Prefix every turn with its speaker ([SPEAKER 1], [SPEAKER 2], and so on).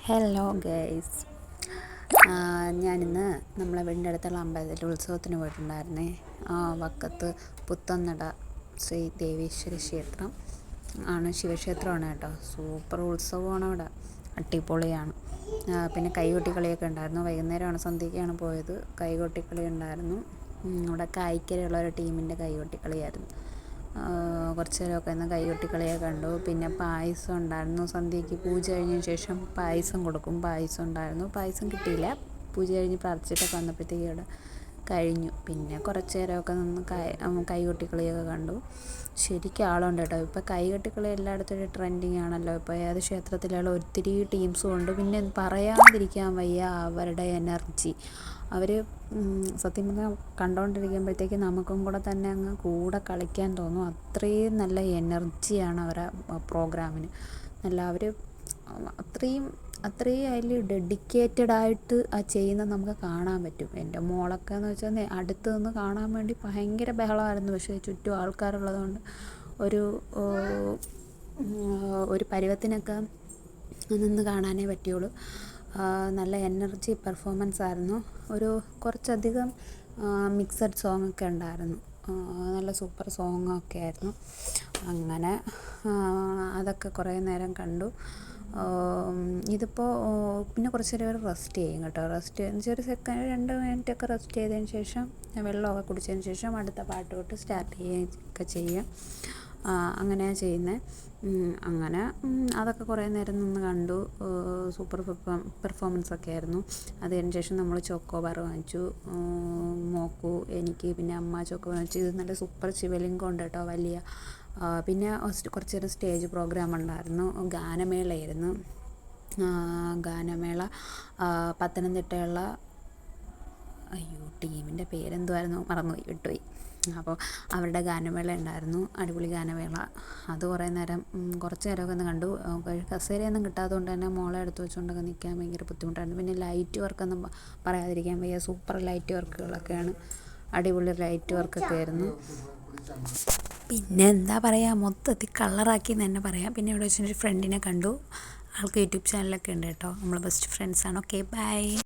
[SPEAKER 1] Hello guys, ഞാനിന്ന് നമ്മളെ വീടിൻ്റെ അടുത്തുള്ള അമ്പലത്തിൽ ഉത്സവത്തിന് പോയിട്ടുണ്ടായിരുന്നേ. വക്കത്ത് പുത്തന്നട ശ്രീ ദേവീശ്വര ക്ഷേത്രം ആണ്, ശിവക്ഷേത്രമാണ് കേട്ടോ. സൂപ്പർ ഉത്സവമാണ് അവിടെ, അടിപൊളിയാണ്. പിന്നെ കൈകൊട്ടിക്കളിയൊക്കെ ഉണ്ടായിരുന്നു. വൈകുന്നേരമാണ്, സന്ധ്യയ്ക്കാണ് പോയത്. കൈകൊട്ടിക്കളി ഉണ്ടായിരുന്നു. അവിടെ കായിക്കരയുള്ള ഒരു ടീമിൻ്റെ കൈകൊട്ടിക്കളിയായിരുന്നു. കുറച്ച് നേരമൊക്കെ ഇന്ന് കൈകൊട്ടിക്കളിയൊക്കെ കണ്ടു. പിന്നെ പായസം ഉണ്ടായിരുന്നു. സന്ധ്യയ്ക്ക് പൂജ കഴിഞ്ഞതിന് ശേഷം പായസം കൊടുക്കും. പായസം ഉണ്ടായിരുന്നു. പായസം കിട്ടിയില്ല. പൂജ കഴിഞ്ഞ് പ്രാർത്ഥിച്ചിട്ടൊക്കെ വന്നപ്പോഴത്തേക്ക് ഇവിടെ കഴിഞ്ഞു. പിന്നെ കുറച്ച് നേരമൊക്കെ നിന്ന് കൈകൊട്ടിക്കളിയൊക്കെ കണ്ടു. ശരിക്കും ആളുണ്ട് കേട്ടോ. ഇപ്പോൾ കൈകൊട്ടിക്കളി എല്ലായിടത്തും ഒരു ട്രെൻഡിങ് ആണല്ലോ. ഇപ്പോൾ ഏത് ക്ഷേത്രത്തിലുള്ള ഒത്തിരി ടീംസും ഉണ്ട്. പിന്നെ പറയാതിരിക്കാൻ വയ്യ അവരുടെ എനർജി. അവർ സത്യം പറഞ്ഞാൽ കണ്ടുകൊണ്ടിരിക്കുമ്പോഴത്തേക്ക് നമുക്കും കൂടെ തന്നെ അങ്ങ് കൂടെ കളിക്കാൻ തോന്നും. അത്രയും നല്ല എനർജിയാണ് അവരെ പ്രോഗ്രാമിന്. നല്ല അവർ അത്രയും അതിൽ ഡെഡിക്കേറ്റഡായിട്ട് ചെയ്യുന്നത് നമുക്ക് കാണാൻ പറ്റും. എൻ്റെ മോളൊക്കെ എന്ന് വെച്ചാൽ അടുത്ത് നിന്ന് കാണാൻ വേണ്ടി ഭയങ്കര ബഹളമായിരുന്നു. പക്ഷേ ചുറ്റും ആൾക്കാരുള്ളതുകൊണ്ട് ഒരു പരുവത്തിനൊക്കെ നിന്ന് കാണാനേ പറ്റുള്ളൂ. നല്ല എനർജി പെർഫോമൻസ് ആയിരുന്നു. കുറച്ചധികം മിക്സഡ് സോങ്ങൊക്കെ ഉണ്ടായിരുന്നു. നല്ല സൂപ്പർ സോങ്ങൊക്കെ ആയിരുന്നു. അങ്ങനെ അതൊക്കെ കുറേ നേരം കണ്ടു. ഇതിപ്പോൾ പിന്നെ കുറച്ച് നേരം റെസ്റ്റ് ചെയ്യും കേട്ടോ. റെസ്റ്റ് ചെറിയ സെക്കൻഡ് 2 മിനിറ്റൊക്കെ റെസ്റ്റ് ചെയ്തതിന് ശേഷം വെള്ളമൊക്കെ കുടിച്ചതിന് ശേഷം അടുത്ത പാട്ട് തൊട്ട് സ്റ്റാർട്ട് ചെയ്യുകയൊക്കെ ചെയ്യാം. അങ്ങനെയാണ് ചെയ്യുന്നത്. അങ്ങനെ അതൊക്കെ കുറേ നേരം നിന്ന് കണ്ടു. സൂപ്പർ പെർഫോമൻസൊക്കെ ആയിരുന്നു. അതിന് ശേഷം നമ്മൾ ചോക്കോബാർ വാങ്ങിച്ചു. മോക്കു, എനിക്ക്, പിന്നെ അമ്മ ചോക്കോബാർ വാങ്ങിച്ചു. ഇത് നല്ല സൂപ്പർ ശിവലിംഗം ഉണ്ട് കേട്ടോ, വലിയ. പിന്നെ കുറച്ച് നേരം സ്റ്റേജ് പ്രോഗ്രാം ഉണ്ടായിരുന്നു. ഗാനമേളയായിരുന്നു. ഗാനമേള പത്തനംതിട്ടയുള്ള ടീമിൻ്റെ പേരെന്തുമായിരുന്നു, മറന്നുപോയി, വിട്ടുപോയി. അപ്പോൾ അവരുടെ ഗാനമേള ഉണ്ടായിരുന്നു. അടിപൊളി ഗാനമേള. അത് കുറേ നേരം കുറച്ച് നേരമൊക്കെ ഒന്ന് കണ്ടു. കസേരയൊന്നും കിട്ടാത്തതുകൊണ്ട് തന്നെ മോളെ എടുത്ത് വെച്ചുകൊണ്ടൊക്കെ നിൽക്കാൻ ഭയങ്കര ബുദ്ധിമുട്ടായിരുന്നു. പിന്നെ ലൈറ്റ് വർക്കൊന്നും പറയാതിരിക്കാൻ വയ്യ. സൂപ്പർ ലൈറ്റ് വർക്കുകളൊക്കെയാണ്. അടിപൊളി ലൈറ്റ് വർക്കൊക്കെ ആയിരുന്നു. പിന്നെ എന്താ പറയുക, മൊത്തത്തിൽ കളറാക്കി എന്ന് തന്നെ പറയാം. പിന്നെ ഇവിടെ വെച്ചൊരു ഫ്രണ്ടിനെ കണ്ടു. ആൾക്ക് യൂട്യൂബ് ചാനലൊക്കെ ഉണ്ട് കേട്ടോ. നമ്മൾ ബെസ്റ്റ് ഫ്രണ്ട്സാണ്. Okay, by.